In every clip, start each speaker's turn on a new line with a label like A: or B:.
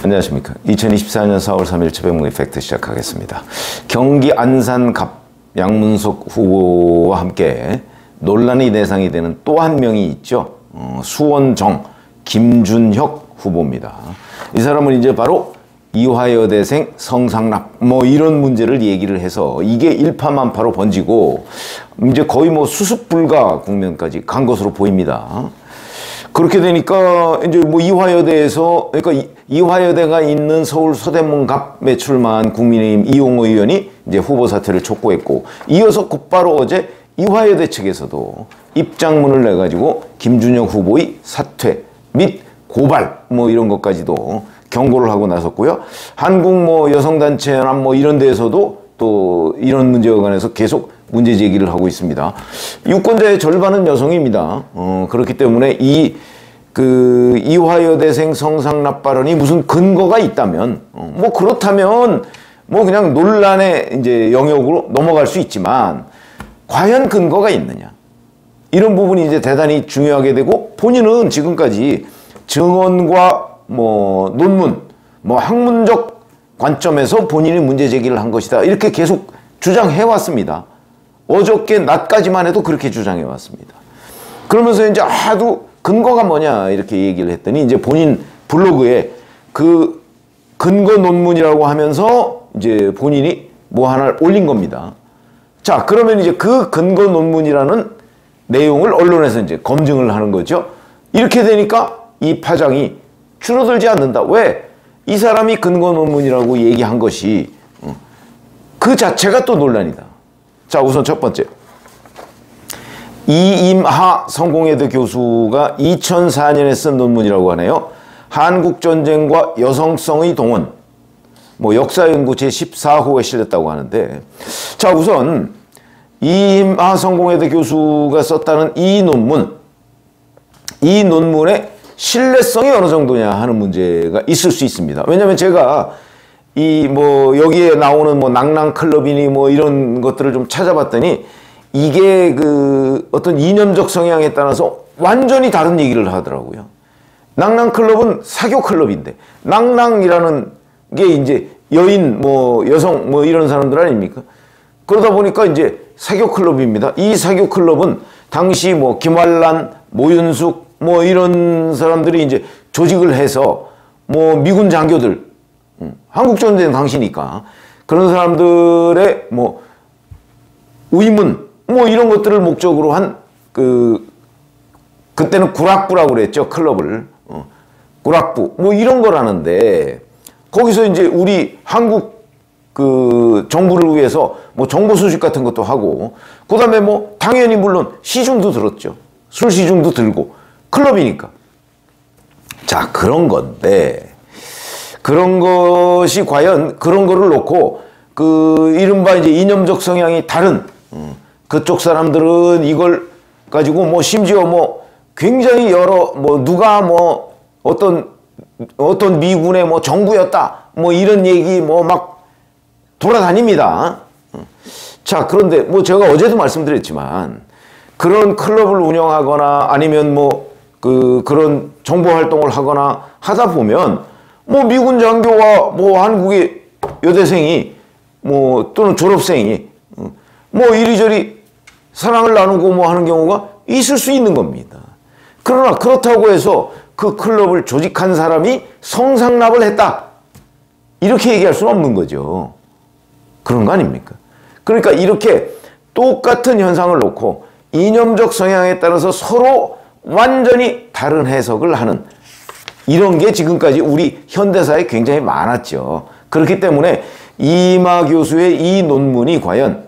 A: 안녕하십니까. 2024년 4월 3일 최병무의 팩트 시작하겠습니다. 경기 안산 갑 양문석 후보와 함께 논란의 대상이 되는 또 한 명이 있죠. 수원정 김준혁 후보입니다. 이 사람은 이제 바로 이화여대생 성상납 이런 문제를 얘기를 해서 이게 일파만파로 번지고 이제 거의 수습 불가 국면까지 간 것으로 보입니다. 그렇게 되니까 이제 이화여대에서, 그러니까 이화여대가 있는 서울 서대문 갑에 출마한 국민의힘 이용호 의원이 이제 후보 사퇴를 촉구했고, 이어서 곧바로 어제 이화여대 측에서도 입장문을 내가지고 김준혁 후보의 사퇴 및 고발 이런 것까지도 경고를 하고 나섰고요. 한국 여성단체나 이런 데에서도 또 이런 문제에 관해서 계속 문제 제기를 하고 있습니다. 유권자의 절반은 여성입니다. 그렇기 때문에 이화여대생 성상납 발언이 무슨 근거가 있다면, 그렇다면 그냥 논란의 이제 영역으로 넘어갈 수 있지만, 과연 근거가 있느냐? 이런 부분이 이제 대단히 중요하게 되고, 본인은 지금까지 증언과 논문, 학문적 관점에서 본인이 문제 제기를 한 것이다. 이렇게 계속 주장해 왔습니다. 어저께 낮까지만 해도 그렇게 주장해 왔습니다. 그러면서 이제 하도 근거가 뭐냐 이렇게 얘기를 했더니 이제 본인 블로그에 그 근거 논문이라고 하면서 이제 본인이 하나를 올린 겁니다. 자, 그러면 이제 그 근거 논문이라는 내용을 언론에서 이제 검증을 하는 거죠. 이렇게 되니까 이 파장이 줄어들지 않는다. 왜? 이 사람이 근거 논문이라고 얘기한 것이 그 자체가 또 논란이다. 자, 우선 첫 번째. 이임하 성공회대 교수가 2004년에 쓴 논문이라고 하네요. 한국전쟁과 여성성의 동원, 역사연구 제14호에 실렸다고 하는데, 자, 우선 이임하 성공회대 교수가 썼다는 이 논문의 신뢰성이 어느 정도냐 하는 문제가 있을 수 있습니다. 왜냐하면 제가 여기에 나오는 낭낭클럽이니 이런 것들을 좀 찾아봤더니 이게 어떤 이념적 성향에 따라서 완전히 다른 얘기를 하더라고요. 낭낭클럽은 사교클럽인데, 낭낭이라는 게 이제 여인, 여성, 이런 사람들 아닙니까? 그러다 보니까 이제 사교클럽입니다. 이 사교클럽은 당시 김환란, 모윤숙, 이런 사람들이 이제 조직을 해서 미군 장교들, 한국전쟁 당시니까 그런 사람들의 의문 이런 것들을 목적으로 한 그때는 구락부라고 그랬죠. 클럽을 구락부 이런 거라는데, 거기서 이제 우리 한국 정부를 위해서 정보 수집 같은 것도 하고, 그 다음에 당연히 물론 시중도 들었죠. 술 시중도 들고 클럽이니까. 자, 그런 건데, 그런 것이 과연 그런 거를 놓고 이른바 이제 이념적 성향이 다른 그쪽 사람들은 이걸 가지고 심지어 굉장히 여러 누가 어떤 미군의 정부였다 이런 얘기 막 돌아다닙니다. 자, 그런데 제가 어제도 말씀드렸지만, 그런 클럽을 운영하거나 아니면 그런 정보 활동을 하거나 하다 보면 미군 장교와 한국의 여대생이 또는 졸업생이 이리저리 사랑을 나누고 하는 경우가 있을 수 있는 겁니다. 그러나 그렇다고 해서 그 클럽을 조직한 사람이 성상납을 했다, 이렇게 얘기할 수는 없는 거죠. 그런 거 아닙니까? 그러니까 이렇게 똑같은 현상을 놓고 이념적 성향에 따라서 서로 완전히 다른 해석을 하는 이런 게 지금까지 우리 현대사에 굉장히 많았죠. 그렇기 때문에 이임하 교수의 이 논문이 과연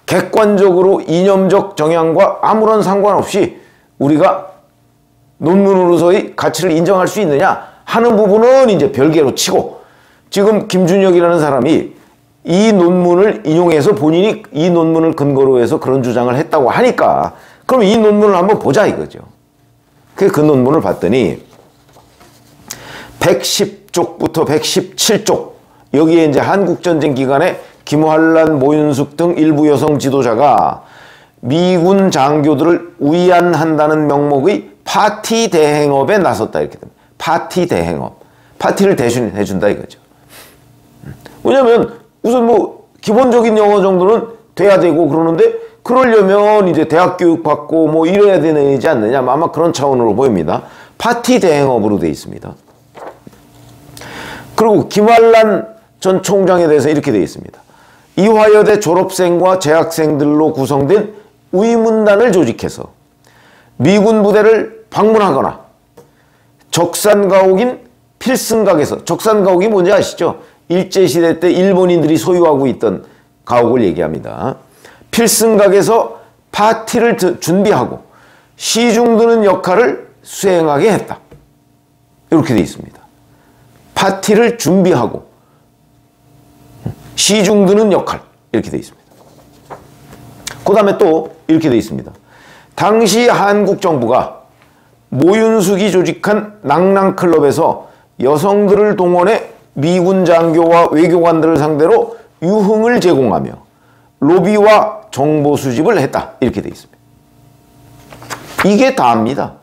A: 객관적으로 이념적 정향과 아무런 상관없이 우리가 논문으로서의 가치를 인정할 수 있느냐 하는 부분은 이제 별개로 치고, 지금 김준혁이라는 사람이 이 논문을 인용해서 본인이 이 논문을 근거로 해서 그런 주장을 했다고 하니까, 그럼 이 논문을 한번 보자 이거죠. 그 논문을 봤더니 110쪽부터 117쪽, 여기에 이제 한국전쟁 기간에 김환란, 모윤숙 등 일부 여성 지도자가 미군 장교들을 위안한다는 명목의 파티 대행업에 나섰다, 이렇게 됩니다. 파티 대행업. 파티를 대신해준다 이거죠. 왜냐면 우선 뭐 기본적인 영어 정도는 돼야 되고 그러는데 그러려면 이제 대학 교육 받고 뭐 이래야 되지 않느냐 아마 그런 차원으로 보입니다. 파티 대행업으로 되어 있습니다. 그리고 김환란 전 총장에 대해서 이렇게 되어 있습니다. 이화여대 졸업생과 재학생들로 구성된 의문단을 조직해서 미군 부대를 방문하거나 적산가옥인 필승각에서, 적산가옥이 뭔지 아시죠? 일제시대 때 일본인들이 소유하고 있던 가옥을 얘기합니다. 필승각에서 파티를 준비하고 시중드는 역할을 수행하게 했다. 이렇게 되어 있습니다. 파티를 준비하고 시중드는 역할, 이렇게 되어 있습니다. 그 다음에 또 이렇게 되어 있습니다. 당시 한국 정부가 모윤숙이 조직한 낭랑클럽에서 여성들을 동원해 미군 장교와 외교관들을 상대로 유흥을 제공하며 로비와 정보 수집을 했다. 이렇게 되어 있습니다. 이게 다입니다.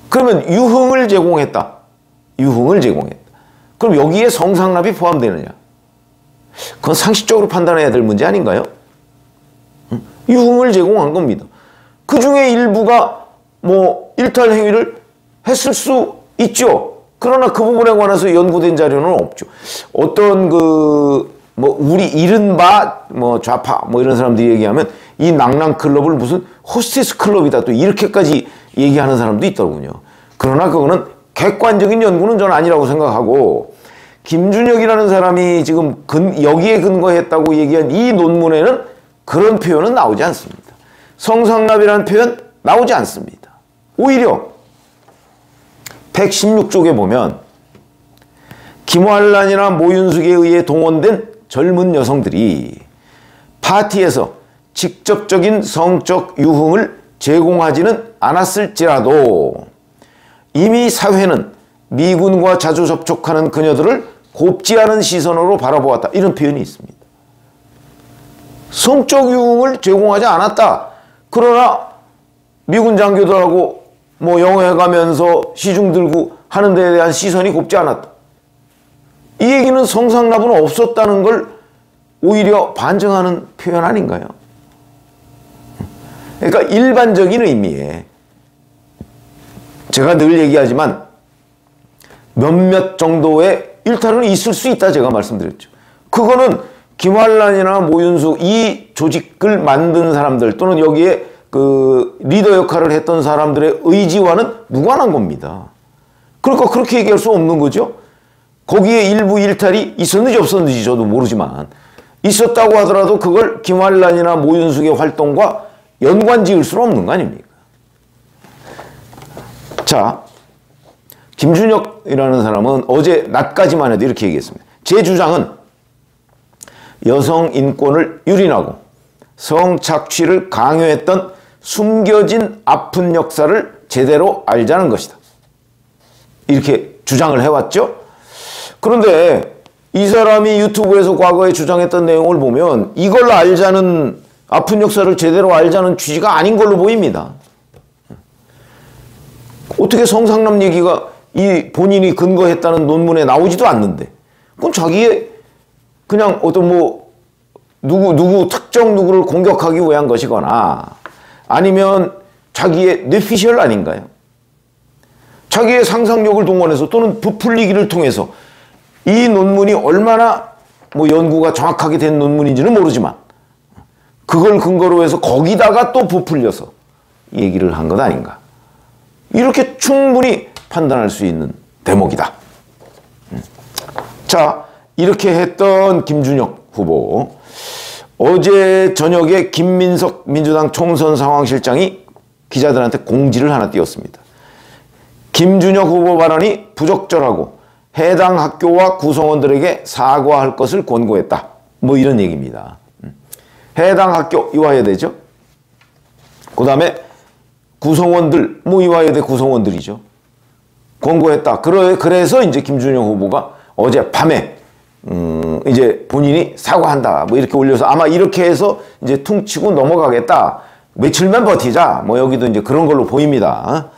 A: 그러면 유흥을 제공했다. 유흥을 제공했다. 그럼 여기에 성상납이 포함되느냐? 그건 상식적으로 판단해야 될 문제 아닌가요? 유흥을 제공한 겁니다. 그 중에 일부가 뭐 일탈 행위를 했을 수 있죠. 그러나 그 부분에 관해서 연구된 자료는 없죠. 어떤 뭐 우리 이른바 뭐 좌파 뭐 이런 사람들이 얘기하면 이 낭랑클럽을 무슨 호스테스 클럽이다 또 이렇게까지 얘기하는 사람도 있더군요. 그러나 그거는 객관적인 연구는 저는 아니라고 생각하고, 김준혁이라는 사람이 지금 여기에 근거했다고 얘기한 이 논문에는 그런 표현은 나오지 않습니다. 성상납이라는 표현 나오지 않습니다. 오히려 116쪽에 보면 김환란이나 모윤숙에 의해 동원된 젊은 여성들이 파티에서 직접적인 성적 유흥을 제공하지는 않았을지라도 이미 사회는 미군과 자주 접촉하는 그녀들을 곱지 않은 시선으로 바라보았다. 이런 표현이 있습니다. 성적 유흥을 제공하지 않았다. 그러나 미군 장교들하고 뭐 영어회 가면서 시중 들고 하는 데에 대한 시선이 곱지 않았다. 이 얘기는 성상납은 없었다는 걸 오히려 반증하는 표현 아닌가요? 그러니까 일반적인 의미에 제가 늘 얘기하지만 몇몇 정도의 일탈은 있을 수 있다 제가 말씀드렸죠. 그거는 김환란이나 모윤숙 이 조직을 만든 사람들 또는 여기에 그 리더 역할을 했던 사람들의 의지와는 무관한 겁니다. 그러니까 그렇게 얘기할 수 없는 거죠. 거기에 일부 일탈이 있었는지 없었는지 저도 모르지만 있었다고 하더라도 그걸 김환란이나 모윤숙의 활동과 연관 지을 수는 없는 거 아닙니까? 자, 김준혁이라는 사람은 어제 낮까지만 해도 이렇게 얘기했습니다. 제 주장은 여성 인권을 유린하고 성착취를 강요했던 숨겨진 아픈 역사를 제대로 알자는 것이다. 이렇게 주장을 해왔죠. 그런데 이 사람이 유튜브에서 과거에 주장했던 내용을 보면 이걸 알자는, 아픈 역사를 제대로 알자는 취지가 아닌 걸로 보입니다. 어떻게 성상남 얘기가 이 본인이 근거했다는 논문에 나오지도 않는데, 그건 자기의 그냥 어떤 뭐 누구 특정 누구를 공격하기 위한 것이거나 아니면 자기의 뇌피셜 아닌가요? 자기의 상상력을 동원해서 또는 부풀리기를 통해서 이 논문이 얼마나 뭐 연구가 정확하게 된 논문인지는 모르지만 그걸 근거로 해서 거기다가 또 부풀려서 얘기를 한 것 아닌가. 이렇게 충분히 판단할 수 있는 대목이다. 자, 이렇게 했던 김준혁 후보. 어제 저녁에 김민석 민주당 총선 상황실장이 기자들한테 공지를 하나 띄웠습니다. 김준혁 후보 발언이 부적절하고 해당 학교와 구성원들에게 사과할 것을 권고했다. 뭐 이런 얘기입니다. 해당 학교 이화여대죠. 그 다음에 구성원들, 뭐 이화여대 구성원들이죠. 권고했다. 그래서 이제 김준혁 후보가 어제 밤에 이제 본인이 사과한다. 뭐 이렇게 올려서 아마 이렇게 해서 이제 퉁치고 넘어가겠다. 며칠만 버티자. 뭐 여기도 이제 그런 걸로 보입니다.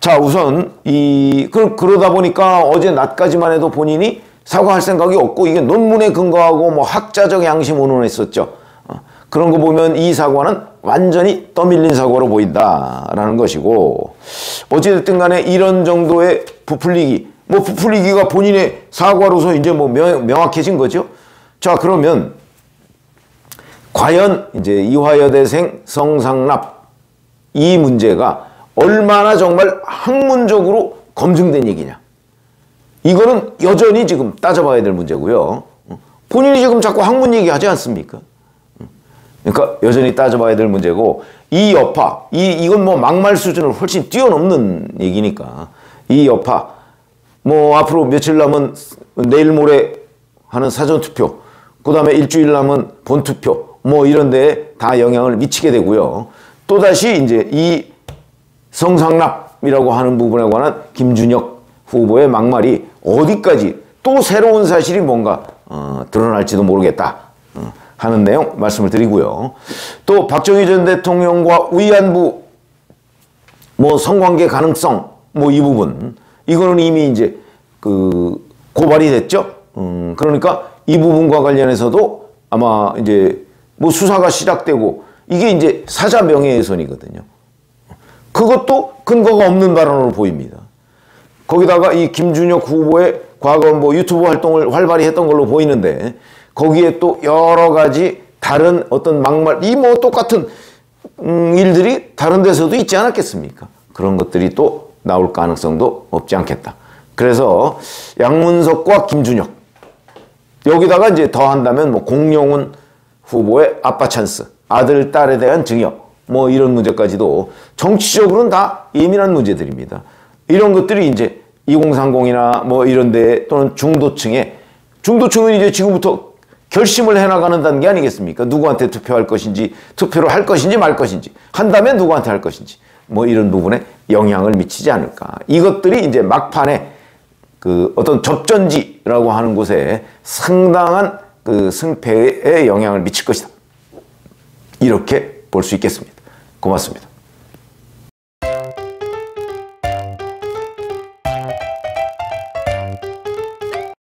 A: 자, 우선 그러다 보니까 어제 낮까지만 해도 본인이 사과할 생각이 없고 이게 논문에 근거하고 뭐 학자적 양심 운운했었죠. 그런 거 보면 이 사과는 완전히 떠밀린 사과로 보인다라는 것이고, 어찌됐든 간에 이런 정도의 부풀리기가 본인의 사과로서 이제 뭐 명확해진 거죠. 자, 그러면 과연 이제 이화여대생 성상납 이 문제가 얼마나 정말 학문적으로 검증된 얘기냐. 이거는 여전히 지금 따져봐야 될 문제고요. 본인이 지금 자꾸 학문 얘기하지 않습니까? 그러니까 여전히 따져봐야 될 문제고, 이 여파, 이건 뭐 막말 수준을 훨씬 뛰어넘는 얘기니까 이 여파, 뭐 앞으로 며칠 남은 내일 모레 하는 사전투표, 그 다음에 일주일 남은 본투표, 뭐 이런 데에 다 영향을 미치게 되고요. 또다시 이제 이 성상납이라고 하는 부분에 관한 김준혁 후보의 막말이 어디까지 또 새로운 사실이 뭔가 드러날지도 모르겠다 하는 내용 말씀을 드리고요. 또 박정희 전 대통령과 위안부 뭐 성관계 가능성 뭐 이 부분, 이거는 이미 이제 고발이 됐죠. 그러니까 이 부분과 관련해서도 아마 이제 뭐 수사가 시작되고, 이게 이제 사자 명예훼손이거든요. 그것도 근거가 없는 발언으로 보입니다. 거기다가 이 김준혁 후보의 과거 뭐 유튜브 활동을 활발히 했던 걸로 보이는데, 거기에 또 여러 가지 다른 어떤 막말, 이 뭐 똑같은 일들이 다른 데서도 있지 않았겠습니까? 그런 것들이 또 나올 가능성도 없지 않겠다. 그래서 양문석과 김준혁, 여기다가 이제 더 한다면 뭐 공용훈 후보의 아빠 찬스, 아들, 딸에 대한 증여, 뭐 이런 문제까지도 정치적으로는 다 예민한 문제들입니다. 이런 것들이 이제 2030이나 뭐 이런 데 또는 중도층은 이제 지금부터 결심을 해나가는 단계 아니겠습니까? 누구한테 투표할 것인지, 투표를 할 것인지 말 것인지, 한다면 누구한테 할 것인지, 뭐 이런 부분에 영향을 미치지 않을까. 이것들이 이제 막판에 어떤 접전지라고 하는 곳에 상당한 승패에 영향을 미칠 것이다. 이렇게 볼 수 있겠습니다. 고맙습니다.